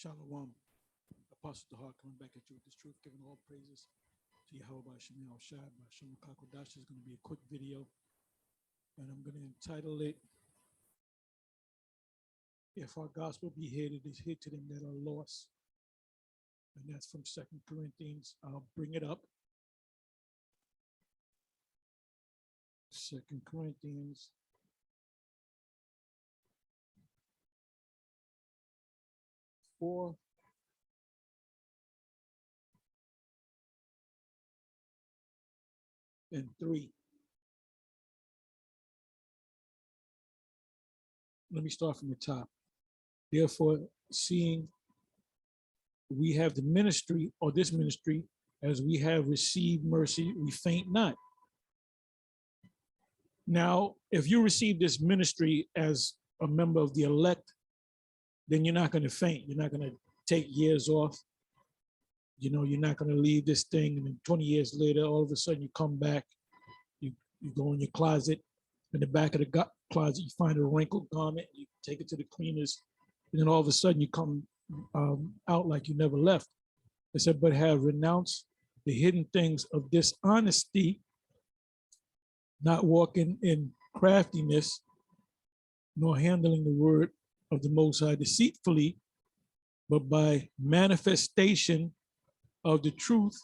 Shalom. Apostle Dahar coming back at you with this truth, giving all praises to Yahweh Shemel Shai. Shalom Kakodash is going to be a quick video, and I'm going to entitle it, If Our Gospel Be Hid, It Is Hid to Them That Are Lost. And that's from 2 Corinthians. I'll bring it up. 2 Corinthians 4. And 3. Let me start from the top. Therefore, seeing we have the ministry, or this ministry, as we have received mercy, we faint not. Now, if you receive this ministry as a member of the elect, then you're not going to faint. You're not going to take years off. You know, you're not going to leave this thing, and then 20 years later, all of a sudden you come back, you go in your closet, in the back of the closet, you find a wrinkled garment, you take it to the cleaners, and then all of a sudden you come out like you never left. It said, but have renounced the hidden things of dishonesty, not walking in craftiness, nor handling the word of the Most High deceitfully, but by manifestation of the truth,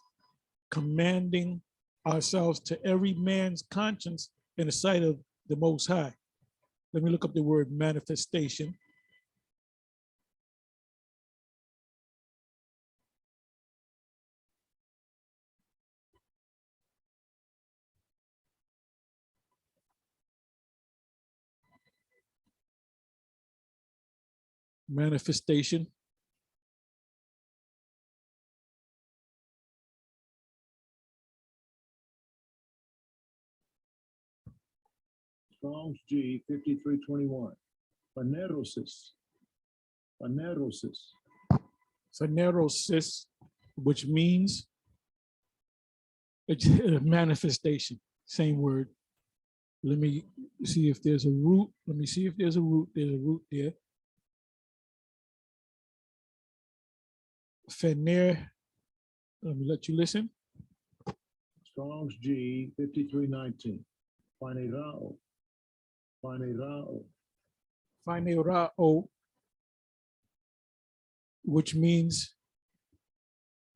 commanding ourselves to every man's conscience in the sight of the Most High. Let me look up the word manifestation. Manifestation. Strong's G 5321. Phanerosis. Phanerosis. Phanerosis, which means it's a manifestation. Same word. Let me see if there's a root. Let me see if there's a root. There's a root there. Phaner. Let me let you listen. Strong's G 5319. Phanerao. Phanerao. Phanerao, which means,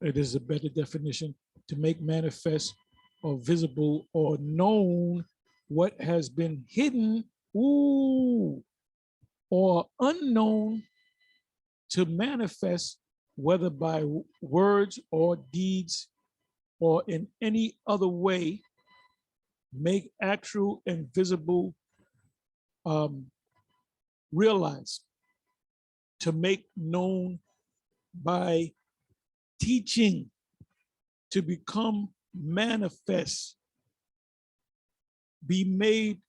it is a better definition, to make manifest or visible or known what has been hidden, or unknown, to manifest, whether by words or deeds or in any other way, make actual and visible, realized, to make known by teaching, to become manifest, be made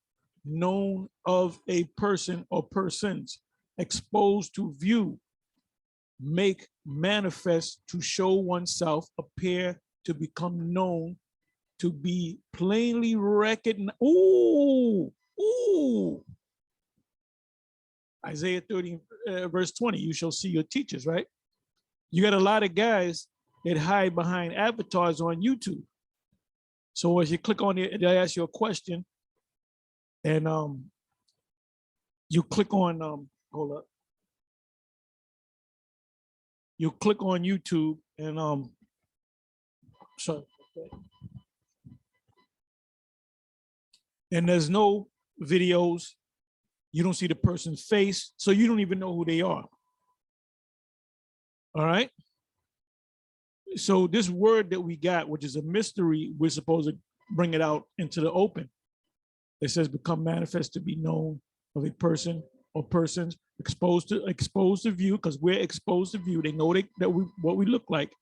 known of a person or persons, exposed to view, make manifest, to show oneself, appear, to become known, to be plainly recognized. Ooh. Isaiah 30, verse 20, you shall see your teachers, right? You got a lot of guys that hide behind avatars on YouTube. So as you click on it, they ask you a question, and you click on, hold up. You click on YouTube and sorry. And there's no videos. You don't see the person's face, so you don't even know who they are. All right. So this word that we got, which is a mystery, we're supposed to bring it out into the open. It says, become manifest, to be known of a person or persons, exposed to view, because we're exposed to view. They know what we look like.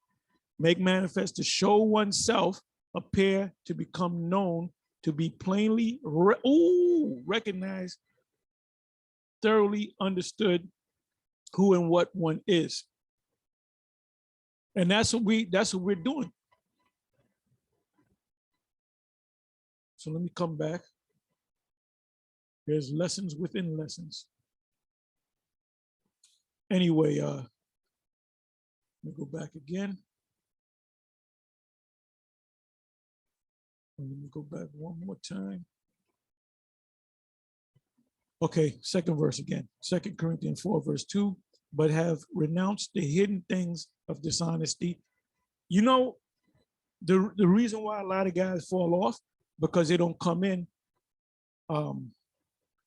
Make manifest, to show oneself, appear, to become known, to be plainly recognized, thoroughly understood who and what one is. And that's what we're doing. So let me come back. There's lessons within lessons. Anyway, Let me go back again. Let me go back one more time. Okay, second verse again. 2 Corinthians 4, verse 2. But have renounced the hidden things of dishonesty. You know, the reason why a lot of guys fall off, because they don't come in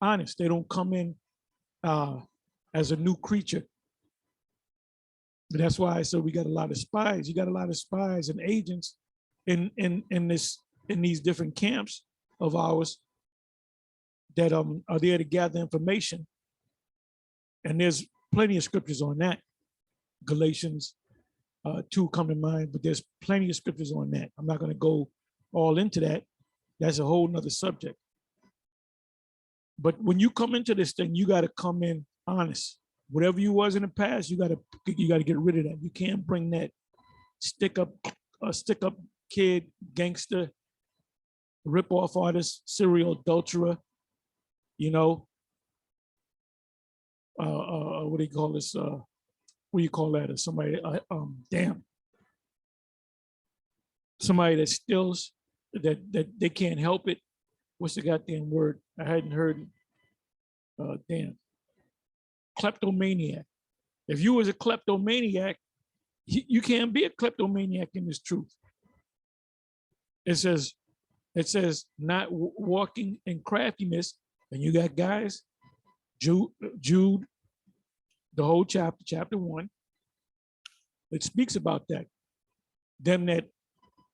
honest. They don't come in as a new creature. But that's why I said we got a lot of spies. You got a lot of spies and agents in these different camps of ours that are there to gather information. And there's plenty of scriptures on that. Galatians 2 come to mind, but there's plenty of scriptures on that. I'm not going to go all into that. That's a whole nother subject. But when you come into this thing, you got to come in honest. Whatever you was in the past, you got to get rid of that. You can't bring that stick up kid, gangster, rip off artist, serial adulterer, you know, what do you call this? What do you call that? Somebody, somebody that steals, that they can't help it. What's the goddamn word? I hadn't heard it. Kleptomaniac. If you was a kleptomaniac, you can't be a kleptomaniac in this truth. It says not walking in craftiness, and you got guys, Jude, the whole chapter 1, it speaks about that. Them that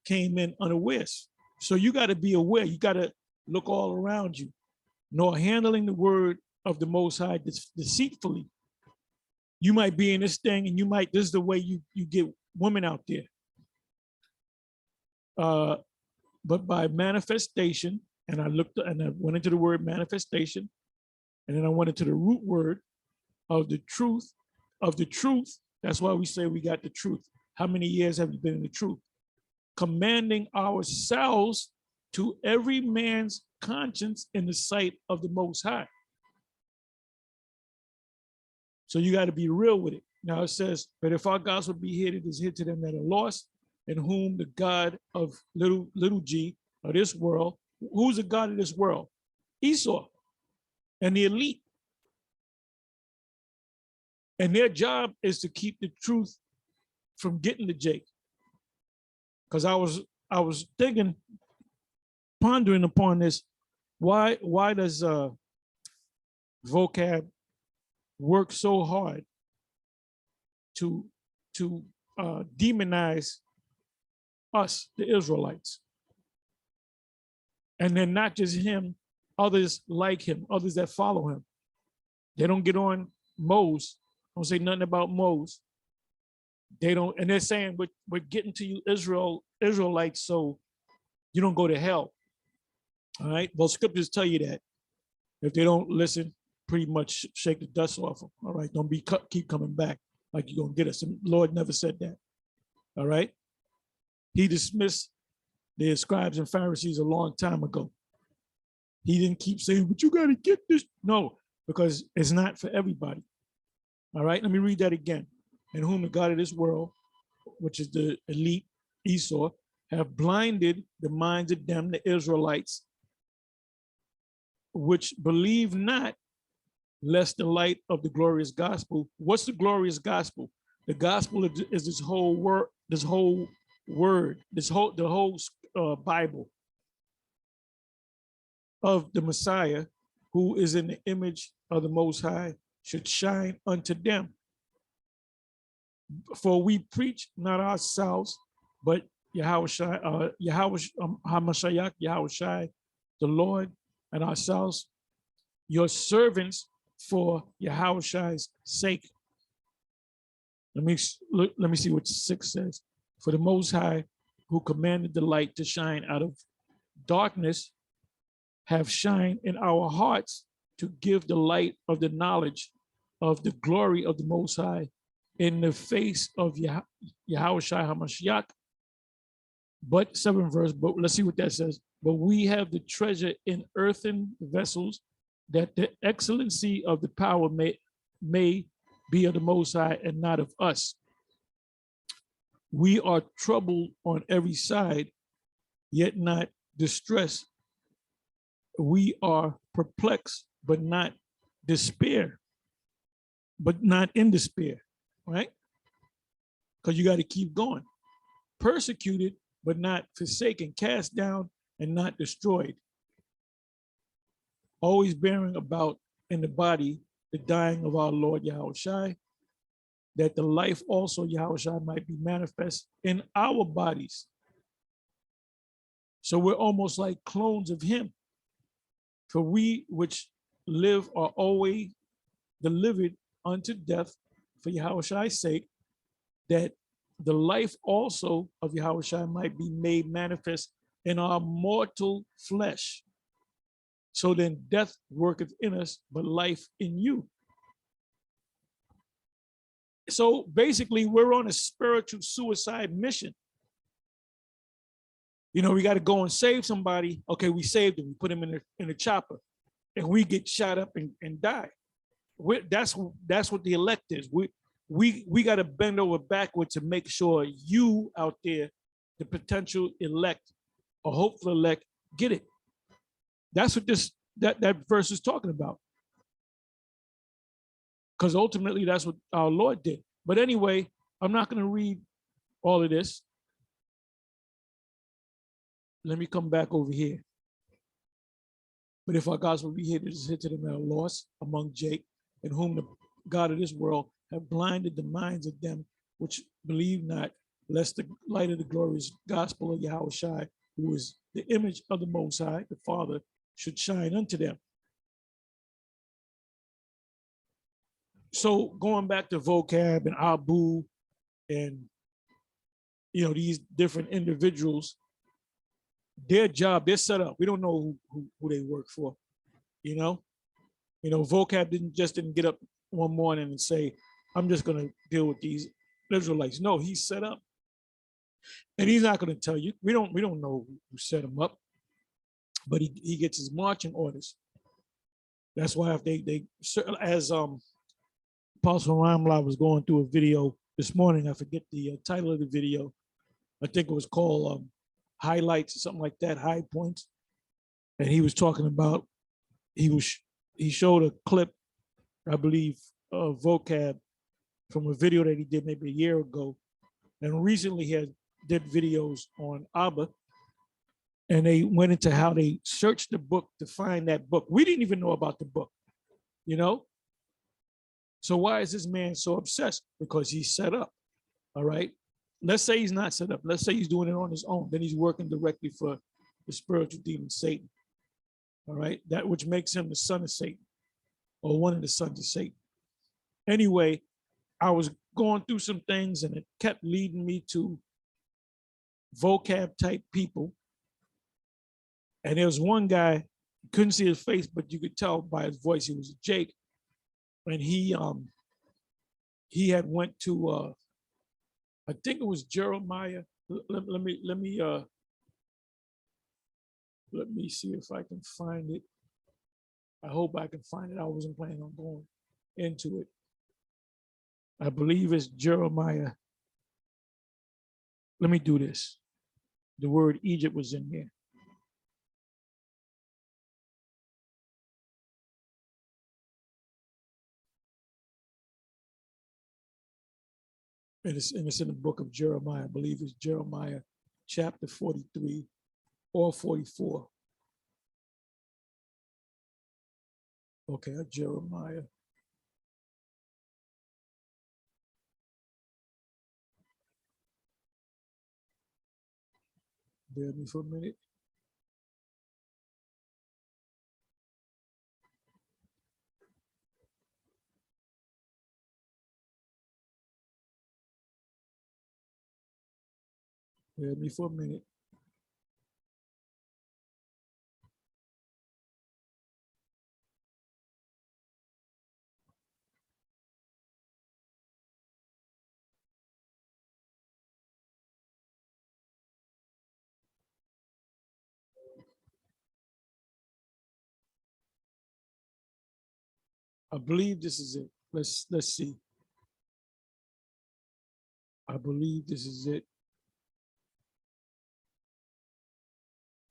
came in unawares. So you got to be aware. You got to look all around you, nor handling the word of the Most High deceitfully. You might be in this thing, and this is the way you get women out there. But by manifestation, and I went into the word manifestation, and then I went into the root word of the truth. That's why we say we got the truth. How many years have you been in the truth? Commanding ourselves to every man's conscience in the sight of the Most High. So you got to be real with it. Now it says, but if our gospel be hid, it is hid to them that are lost, in whom the God of little g of this world, who's the God of this world? Esau and the elite. And their job is to keep the truth from getting to Jake. Because I was thinking, pondering upon this, why does vocab work so hard to demonize us, the Israelites? And then not just him, others like him, others that follow him. They don't get on Moses, don't say nothing about Moses. They don't, and they're saying we're getting to you Israelites so you don't go to hell. All right. Well, scriptures tell you that. If they don't listen, pretty much shake the dust off them. All right. Don't keep coming back like you're gonna get us. And Lord never said that. All right. He dismissed the scribes and Pharisees a long time ago. He didn't keep saying, but you got to get this. No, because it's not for everybody. All right. Let me read that again. In whom the God of this world, which is the elite Esau, have blinded the minds of them, the Israelites, which believe not, lest the light of the glorious gospel. What's the glorious gospel? The gospel is this whole word, the whole Bible of the Messiah, who is in the image of the Most High, should shine unto them. For we preach not ourselves, but Yahushua, Hamashiach, Yahushua, the Lord, and ourselves, your servants for Yahushua's sake. Let me see what 6 says. For the Most High, who commanded the light to shine out of darkness, have shined in our hearts to give the light of the knowledge of the glory of the Most High in the face of Yahushua HaMashiach. But 7th verse, but let's see what that says. But we have the treasure in earthen vessels, that the excellency of the power may be of the Most High and not of us. We are troubled on every side, yet not distressed. We are perplexed, but not despair, but not in despair, right? Because you got to keep going. Persecuted, but not forsaken, cast down and not destroyed. Always bearing about in the body the dying of our Lord Yahushua, that the life also Yahushua might be manifest in our bodies. So we're almost like clones of him. For we which live are always delivered unto death for Yahushua's sake, that the life also of Yahushua might be made manifest in our mortal flesh. So then death worketh in us, but life in you. So basically, we're on a spiritual suicide mission. You know, we got to go and save somebody. Okay, we saved him. We put him in a chopper, and we get shot up and die. That's what the elect is. We got to bend over backwards to make sure you out there, the potential elect or hopeful elect, get it. That's what that verse is talking about. Because ultimately that's what our Lord did. But anyway, I'm not going to read all of this. Let me come back over here. But if our gospel be here, it is hid to them that are lost among Jake, in whom the God of this world have blinded the minds of them which believe not, lest the light of the glorious gospel of Yahushua, who is the image of the Most High, the Father, should shine unto them. So going back to vocab and Abu and these different individuals, their job, they're set up. We don't know who they work for. Vocab didn't get up one morning and say, I'm just going to deal with these Israelites. No, he's set up. And he's not going to tell you. We don't know who set him up, but he gets his marching orders. That's why if they as Apostle Ramla was going through a video this morning, I forget the title of the video. I think it was called Highlights or something like that, High Points. And he was talking about, he showed a clip, I believe, of vocab from a video that he did maybe a year ago. And recently he did videos on Abba. And they went into how they searched the book to find that book. We didn't even know about the book, So why is this man so obsessed? Because he's set up, all right? Let's say he's not set up. Let's say he's doing it on his own. Then he's working directly for the spiritual demon, Satan, all right? That which makes him the son of Satan or one of the sons of Satan. Anyway, I was going through some things and it kept leading me to vocab type people. And there was one guy, couldn't see his face, but you could tell by his voice, he was Jake. And he had went to, I think it was Jeremiah. Let me see if I can find it. I hope I can find it. I wasn't planning on going into it. I believe it's Jeremiah. Let me do this. The word Egypt was in there. And it's in the book of Jeremiah. I believe it's Jeremiah chapter 43 or 44. Okay, Jeremiah. Bear with me for a minute. Bear with me for a minute. I believe this is it. Let's see. I believe this is it.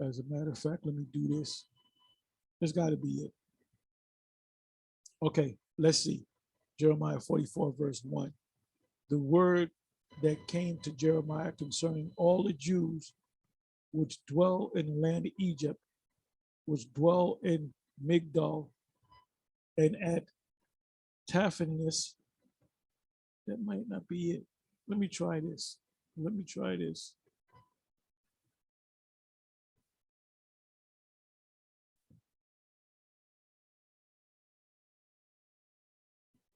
As a matter of fact, let me do this. This got to be it. Okay, let's see. Jeremiah 44, verse 1. The word that came to Jeremiah concerning all the Jews which dwell in the land of Egypt, which dwell in Migdol and at Taphanes. That might not be it. Let me try this. Let me try this.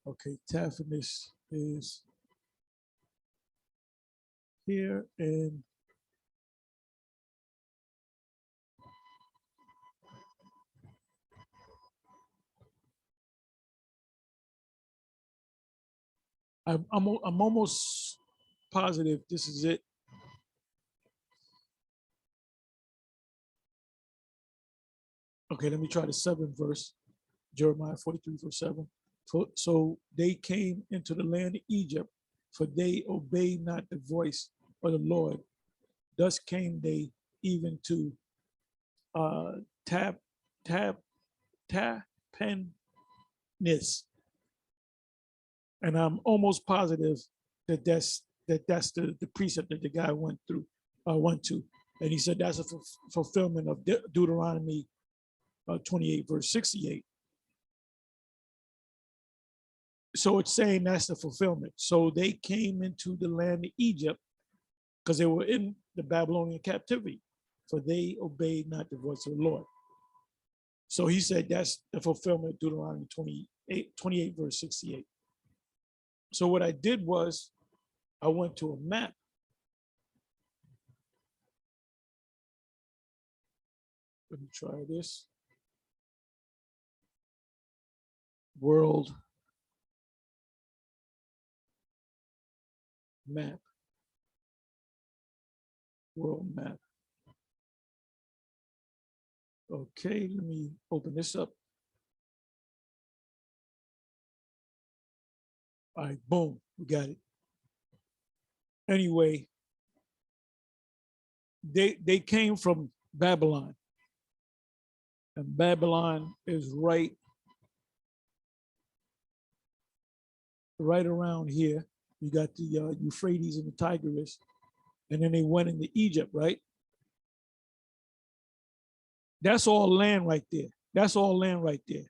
Okay, Taphanes is here, and I'm almost positive this is it. Okay, let me try the 7th verse, Jeremiah 43, verse 7. So they came into the land of Egypt, for they obeyed not the voice of the Lord. Thus came they even to Tapenis. And I'm almost positive that that's the precept that the guy went to. And he said that's a fulfillment of Deuteronomy 28, verse 68. So it's saying that's the fulfillment. So they came into the land of Egypt because they were in the Babylonian captivity, for they obeyed not the voice of the Lord. So he said that's the fulfillment of Deuteronomy 28, verse 68. So what I did was I went to a map. Let me try this. World map. World map. Okay, let me open this up. All right, boom, we got it. Anyway, they came from Babylon. And Babylon is right around here. You got the Euphrates and the Tigris. And then they went into Egypt, right? That's all land right there. That's all land right there.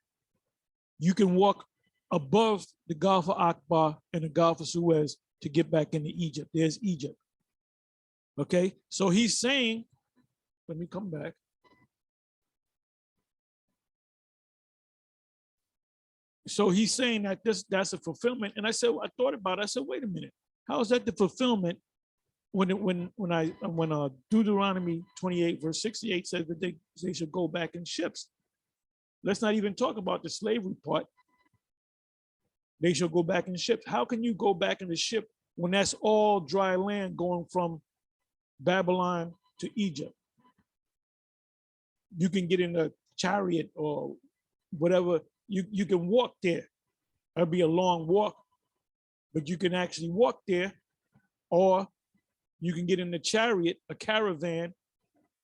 You can walk above the Gulf of Akbar and the Gulf of Suez to get back into Egypt. There's Egypt. Okay, so he's saying, let me come back. So he's saying that that's a fulfillment. And I said, I thought about it. I said, wait a minute, how is that the fulfillment when Deuteronomy 28, verse 68 says that they should go back in ships? Let's not even talk about the slavery part. They shall go back in ships. How can you go back in the ship when that's all dry land going from Babylon to Egypt? You can get in a chariot or whatever. You can walk there. That'll be a long walk, but you can actually walk there, or you can get in a chariot, a caravan,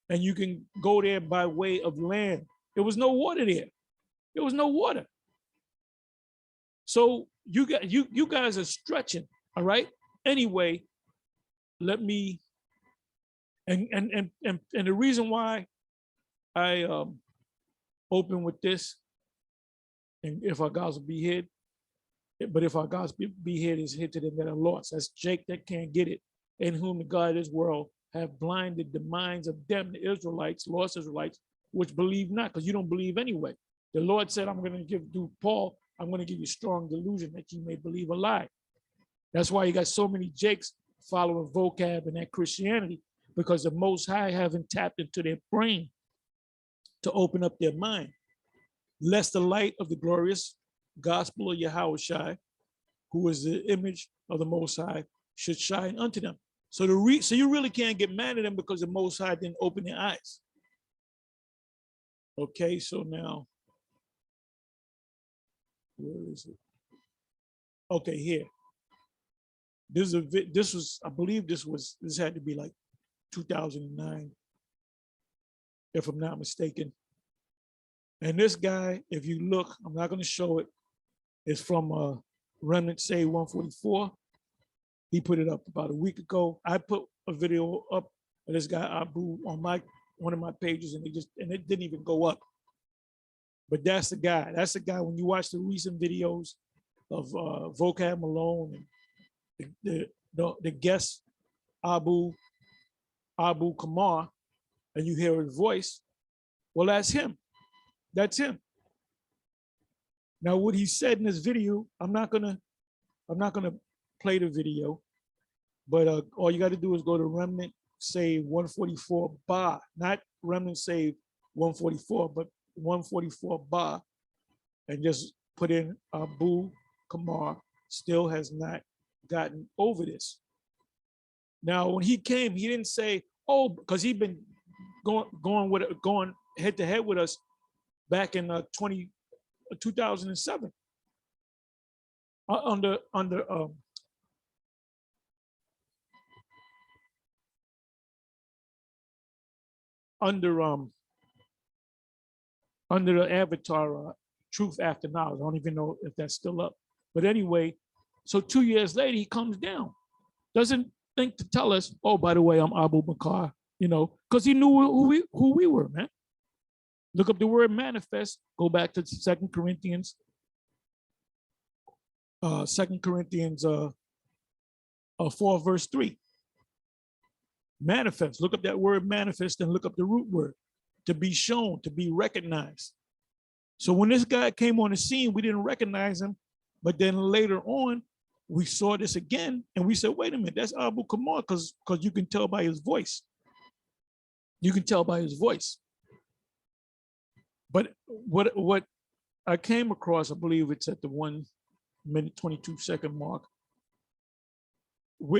and you can go there by way of land. There was no water there. There was no water. So you guys are stretching, all right? Anyway, let me and the reason why I open with this, and if our gospel be hid, but if our gospel be hid, is hid to them that are lost. That's Jake that can't get it, in whom the God of this world have blinded the minds of them, the Israelites, lost Israelites, which believe not, because you don't believe anyway. The Lord said, I'm going to do Paul, I'm going to give you strong delusion that you may believe a lie. That's why you got so many Jakes following vocab and that Christianity, because the Most High haven't tapped into their brain to open up their mind, lest the light of the glorious gospel of Yahushua, who is the image of the Most High, should shine unto them. So so you really can't get mad at them because the Most High didn't open their eyes. Okay, so now, where is it? Okay, here. this was, I believe this had to be like 2009, if I'm not mistaken. And this guy, if you look, I'm not going to show it, it's from Remnant Say 144. He put it up about a week ago. I put a video up of this guy Abu on one of my pages, and it didn't even go up. But that's the guy. That's the guy. When you watch the recent videos of Vocab Malone and the guest Abu Kamar, and you hear his voice, well, that's him. That's him. Now, what he said in this video, I'm not gonna play the video, but all you got to do is go to Remnant Save 144 Ba, not Remnant Save 144, but 144 Ba, and just put in Abu Kamar still has not gotten over this. Now, when he came, he didn't say, oh, because he'd been going head to head with us back in 2007 under the avatar Truth After Knowledge. I don't even know if that's still up. But anyway, so 2 years later, he comes down. Doesn't think to tell us, oh, by the way, I'm Abu Bakr, because he knew who we were, man. Look up the word manifest, go back to 2 Corinthians 4 verse 3. Manifest, look up that word manifest and look up the root word, to be shown, to be recognized. So when this guy came on the scene, we didn't recognize him, but then later on, we saw this again and we said, wait a minute, that's Abu Kamar, because you can tell by his voice. You can tell by his voice. But what I came across, I believe it's at the 1 minute 22 second mark.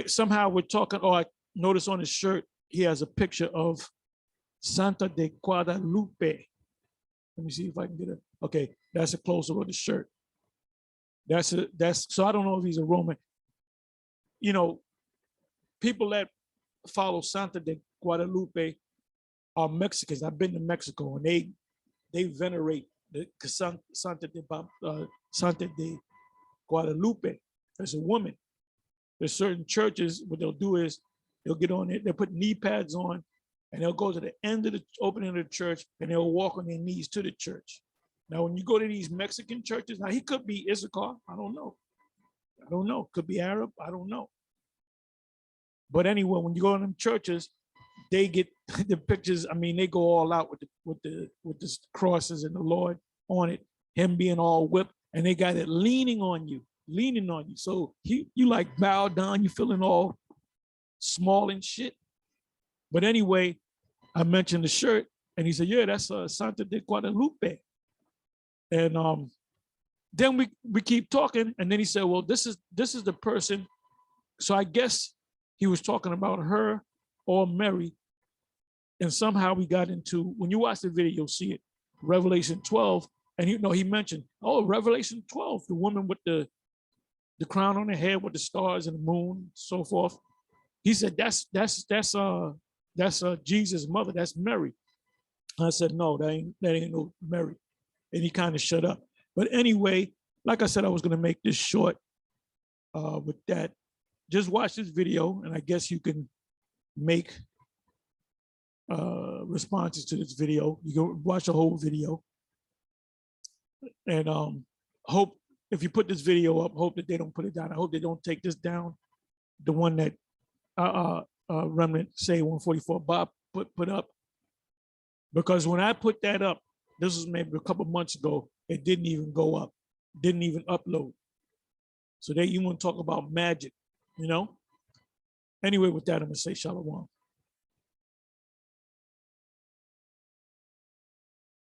Somehow we're talking, I notice on his shirt, he has a picture of Santa de Guadalupe. Let me see if I can get it. Okay, that's a closer of the shirt. So I don't know if he's a Roman. People that follow Santa de Guadalupe are Mexicans. I've been to Mexico and they venerate the Santa de Guadalupe as a woman. There's certain churches, what they'll do is they'll get on it, they'll put knee pads on, and they'll go to the end of the opening of the church and they'll walk on their knees to the church. Now, when you go to these Mexican churches, now he could be Issachar, I don't know. Could be Arab, I don't know. But anyway, when you go to them churches, they get the pictures. I mean, they go all out with the crosses and the Lord on it, him being all whipped, and they got it leaning on you. So you like bow down, you feeling all small and shit. But anyway, I mentioned the shirt, and he said, "Yeah, that's Santa de Guadalupe." And then we keep talking, and then he said, "Well, this is the person." So I guess he was talking about her or Mary. And somehow we got into, when you watch the video, you'll see it, Revelation 12. And he mentioned, Revelation 12, the woman with the crown on her head with the stars and the moon, so forth. He said, that's Jesus' mother, that's Mary. I said, no, that ain't no Mary. And he kind of shut up. But anyway, like I said, I was gonna make this short with that. Just watch this video, and I guess you can make responses to this video. You can watch the whole video, and hope if you put this video up, hope that they don't put it down. I hope they don't take this down, the one that Remnant Say 144 Bob put up, because when I put that up, this was maybe a couple months ago, it didn't even go up, didn't even upload. So you want to talk about magic, Anyway, with that, I'm gonna say shalom.